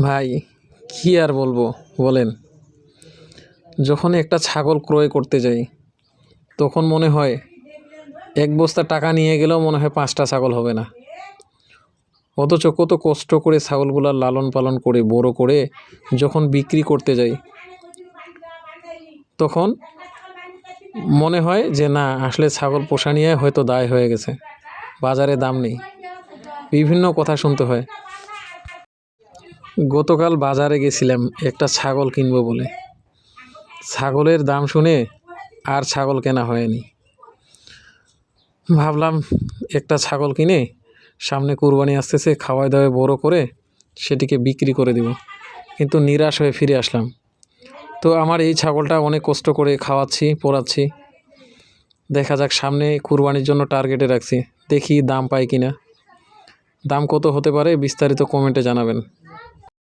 ভাই কী আর বলবো বলেন। যখন একটা ছাগল ক্রয় করতে যাই তখন মনে হয় এক বস্তা টাকা নিয়ে গেলেও মনে হয় 5টা ছাগল হবে না। অথচ কত কষ্ট করে ছাগলগুলার লালন পালন করে বড় করে যখন বিক্রি করতে যাই তখন মনে হয় যে না, আসলে ছাগল পোষা নিয়ে হয়তো দায় হয়ে গেছে, বাজারে দাম নেই, বিভিন্ন কথা শুনতে হয়। গতকাল বাজারে গেছিলাম একটা ছাগল কিনবো বলে, ছাগলের দাম শুনে আর ছাগল কেনা হয়নি। ভাবলাম একটা ছাগল কিনে সামনে কুরবানি আসতেছে, খাওয়াই দাওয়ায় বড় করে সেটিকে বিক্রি করে দিব, কিন্তু নিরাশ হয়ে ফিরে আসলাম। তো আমার এই ছাগলটা অনেক কষ্ট করে খাওয়াচ্ছি, পড়াচ্ছি, দেখা যাক সামনে কুরবানির জন্য টার্গেটে রাখছি, দেখি দাম পাই কিনা। দাম কত হতে পারে বিস্তারিত কমেন্টে জানাবেন।